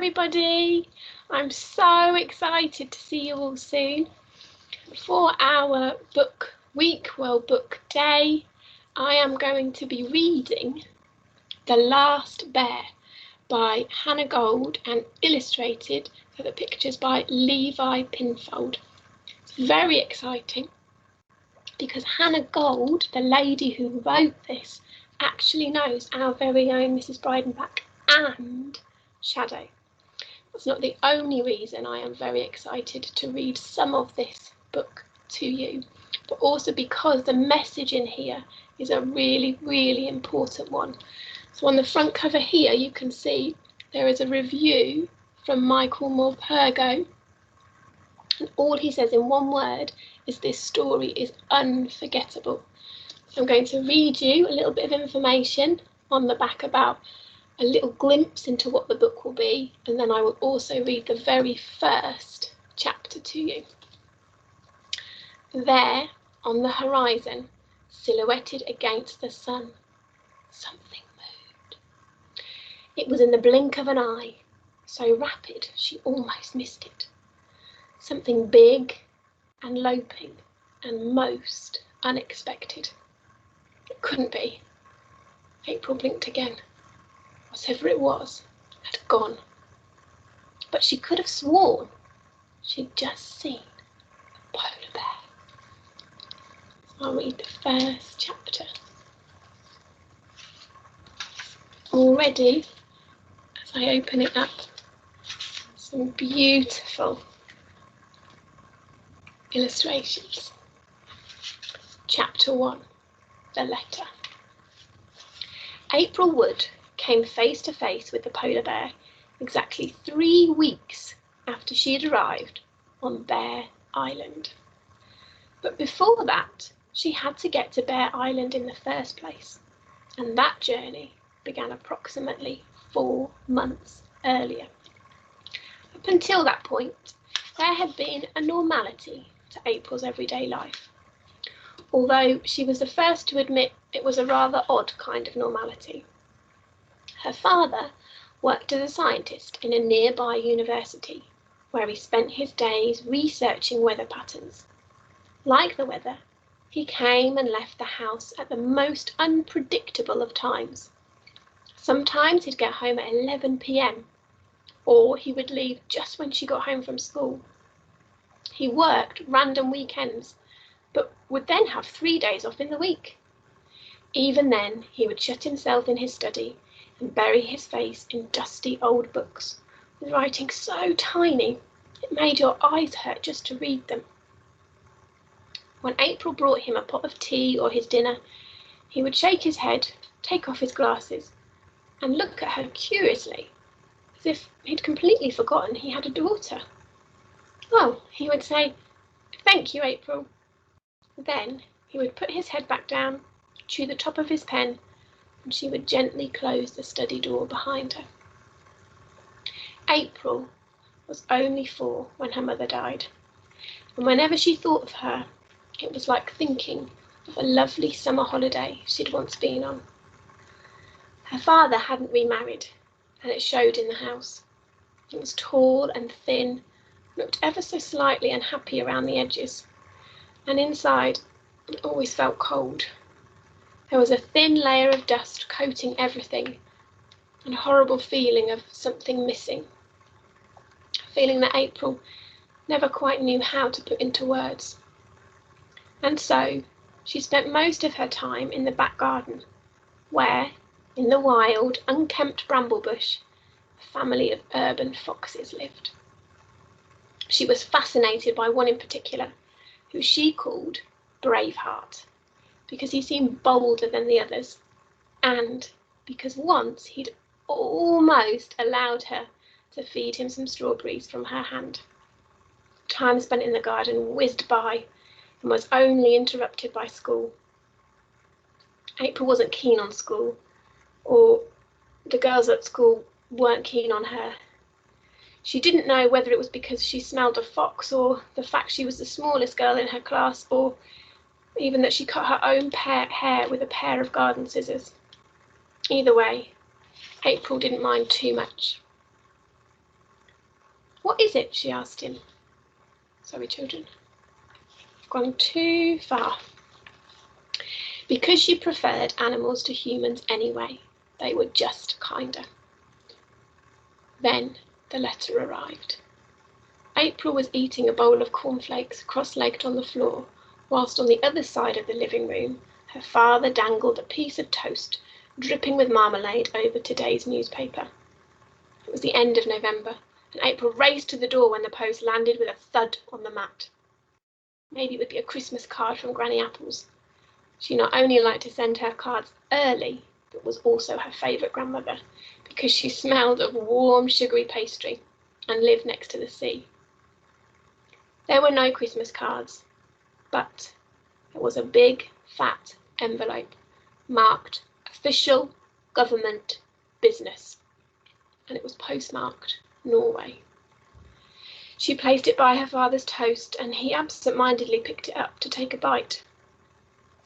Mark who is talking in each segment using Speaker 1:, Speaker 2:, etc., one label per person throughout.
Speaker 1: everybody. I'm so excited to see you all soon. For our book week, book day, I am going to be reading The Last Bear by Hannah Gold and illustrated for the pictures by Levi Pinfold. It's very exciting because Hannah Gold, the lady who wrote this, actually knows our very own Mrs. Breidenbach and Shadow. That's not the only reason I am very excited to read some of this book to you, but also because the message in here is a really, really important one. So on the front cover here, you can see there is a review from Michael Morpurgo, and all he says in one word is this story is unforgettable. So I'm going to read you a little bit of information on the back about a little glimpse into what the book will be, and then I will also read the very first chapter to you. There, on the horizon, silhouetted against the sun, something moved. It was in the blink of an eye, so rapid she almost missed it. Something big and loping and most unexpected. It couldn't be. April blinked again. Whatever it was had gone. But she could have sworn she'd just seen a polar bear. So I'll read the first chapter. Already, as I open it up, some beautiful illustrations. Chapter 1, The Letter. April Wood came face to face with the polar bear exactly 3 weeks after she had arrived on Bear Island. But before that, she had to get to Bear Island in the first place, and that journey began approximately 4 months earlier. Up until that point, there had been a normality to April's everyday life, although she was the first to admit it was a rather odd kind of normality. Her father worked as a scientist in a nearby university, where he spent his days researching weather patterns. Like the weather, he came and left the house at the most unpredictable of times. Sometimes he'd get home at 11 p.m, or he would leave just when she got home from school. He worked random weekends, but would then have 3 days off in the week. Even then, he would shut himself in his study and bury his face in dusty old books, with writing so tiny it made your eyes hurt just to read them. When April brought him a pot of tea or his dinner, he would shake his head, take off his glasses, and look at her curiously, as if he'd completely forgotten he had a daughter. "Oh," he would say, "thank you, April." Then he would put his head back down, chew the top of his pen, and she would gently close the study door behind her. April was only 4 when her mother died, and whenever she thought of her, it was like thinking of a lovely summer holiday she'd once been on. Her father hadn't remarried, and it showed in the house. He was tall and thin, looked ever so slightly unhappy around the edges, and inside it always felt cold. There was a thin layer of dust coating everything, and a horrible feeling of something missing, a feeling that April never quite knew how to put into words. And so she spent most of her time in the back garden, where, in the wild, unkempt bramble bush, a family of urban foxes lived. She was fascinated by one in particular, who she called Braveheart, because he seemed bolder than the others, and because once he'd almost allowed her to feed him some strawberries from her hand. Time spent in the garden whizzed by and was only interrupted by school. April wasn't keen on school, or the girls at school weren't keen on her. She didn't know whether it was because she smelled a fox, or the fact she was the smallest girl in her class, or even that she cut her own hair with a pair of garden scissors. Either way, April didn't mind too much. What is it? She asked him. Sorry, children. I've gone too far. Because she preferred animals to humans anyway, they were just kinder. Then the letter arrived. April was eating a bowl of cornflakes cross-legged on the floor, whilst on the other side of the living room, her father dangled a piece of toast, dripping with marmalade over today's newspaper. It was the end of November, and April raced to the door when the post landed with a thud on the mat. Maybe it would be a Christmas card from Granny Apples. She not only liked to send her cards early, but was also her favourite grandmother, because she smelled of warm, sugary pastry and lived next to the sea. There were no Christmas cards, but there was a big, fat envelope marked Official Government Business, and it was postmarked Norway. She placed it by her father's toast, and he absent-mindedly picked it up to take a bite.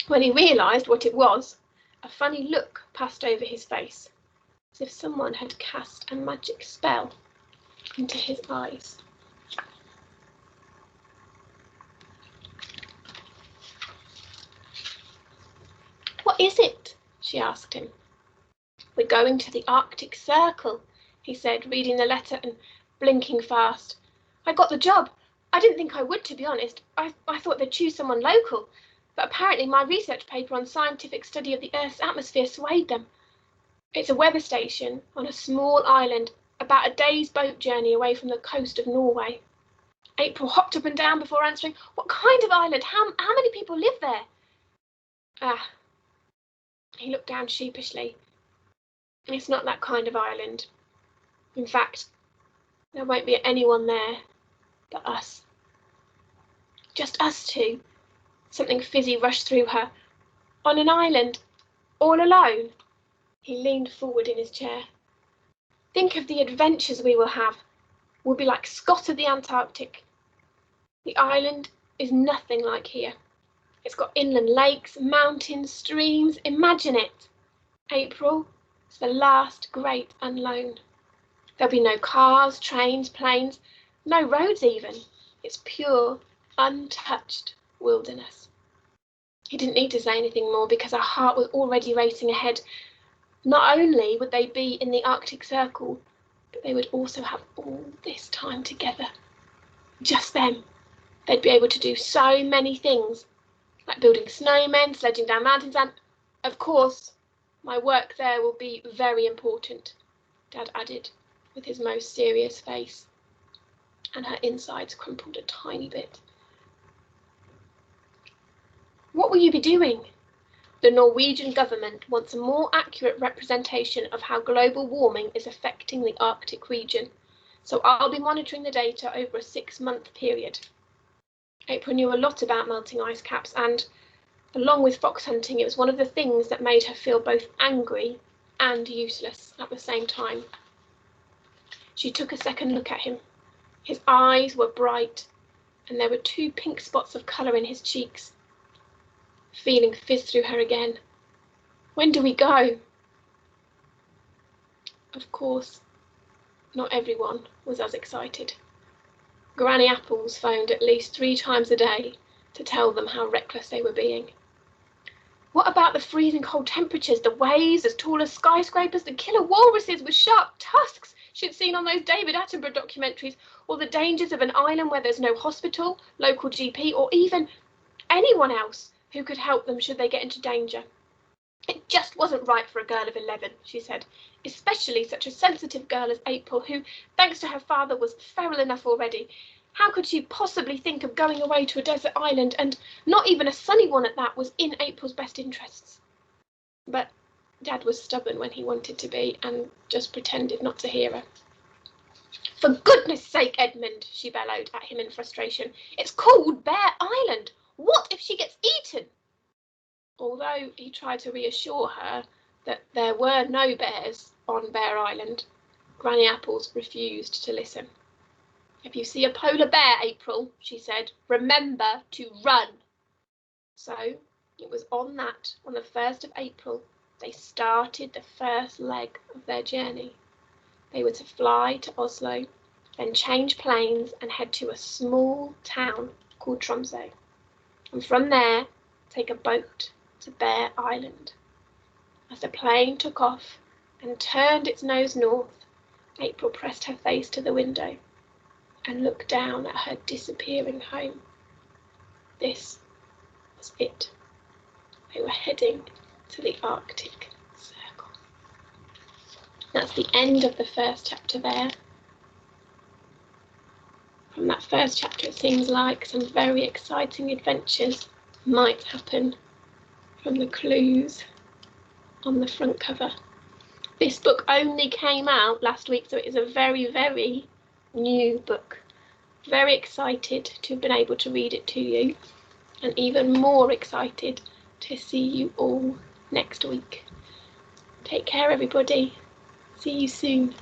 Speaker 1: When he realised what it was, a funny look passed over his face, as if someone had cast a magic spell into his eyes. What is it? She asked him. We're going to the Arctic Circle, he said, reading the letter and blinking fast. I got the job. I didn't think I would, to be honest. I thought they'd choose someone local, but apparently my research paper on scientific study of the Earth's atmosphere swayed them. It's a weather station on a small island about a day's boat journey away from the coast of Norway. April hopped up and down before answering. What kind of island? How many people live there? He looked down sheepishly. It's not that kind of island. In fact, there won't be anyone there but us. Just us two. Something fizzy rushed through her. On an island, all alone. He leaned forward in his chair. Think of the adventures we will have. We'll be like Scott of the Antarctic. The island is nothing like here. It's got inland lakes, mountains, streams. Imagine it. April is the last great unknown. There'll be no cars, trains, planes, no roads even. It's pure, untouched wilderness. He didn't need to say anything more because her heart was already racing ahead. Not only would they be in the Arctic Circle, but they would also have all this time together. Just them. They'd be able to do so many things, like building snowmen, sledging down mountains, and, of course, my work there will be very important, Dad added, with his most serious face, and her insides crumpled a tiny bit. What will you be doing? The Norwegian government wants a more accurate representation of how global warming is affecting the Arctic region, so I'll be monitoring the data over a 6-month period. April knew a lot about melting ice caps, and, along with fox hunting, it was one of the things that made her feel both angry and useless at the same time. She took a second look at him. His eyes were bright, and there were 2 pink spots of colour in his cheeks. Feeling fizzed through her again. When do we go? Of course, not everyone was as excited. Granny Apples phoned at least 3 times a day to tell them how reckless they were being. What about the freezing cold temperatures, the waves as tall as skyscrapers, the killer walruses with sharp tusks she'd seen on those David Attenborough documentaries, or the dangers of an island where there's no hospital, local GP, or even anyone else who could help them should they get into danger? It just wasn't right for a girl of 11, she said, especially such a sensitive girl as April, who, thanks to her father, was feral enough already. How could she possibly think of going away to a desert island, and not even a sunny one at that, was in April's best interests? But Dad was stubborn when he wanted to be, and just pretended not to hear her. For goodness sake, Edmund, she bellowed at him in frustration. It's called Bear Island. What if she gets eaten? Although he tried to reassure her that there were no bears on Bear Island, Granny Apples refused to listen. If you see a polar bear, April, she said, remember to run. So it was on the 1st of April, they started the first leg of their journey. They were to fly to Oslo, then change planes and head to a small town called Tromsø. And from there, take a boat to Bear Island. As the plane took off and turned its nose north, April pressed her face to the window and looked down at her disappearing home. This was it. They were heading to the Arctic Circle. That's the end of the first chapter there. From that first chapter, it seems like some very exciting adventures might happen from the clues on the front cover. This book only came out last week, so it is a very, very new book. Very excited to have been able to read it to you, and even more excited to see you all next week. Take care, everybody. See you soon.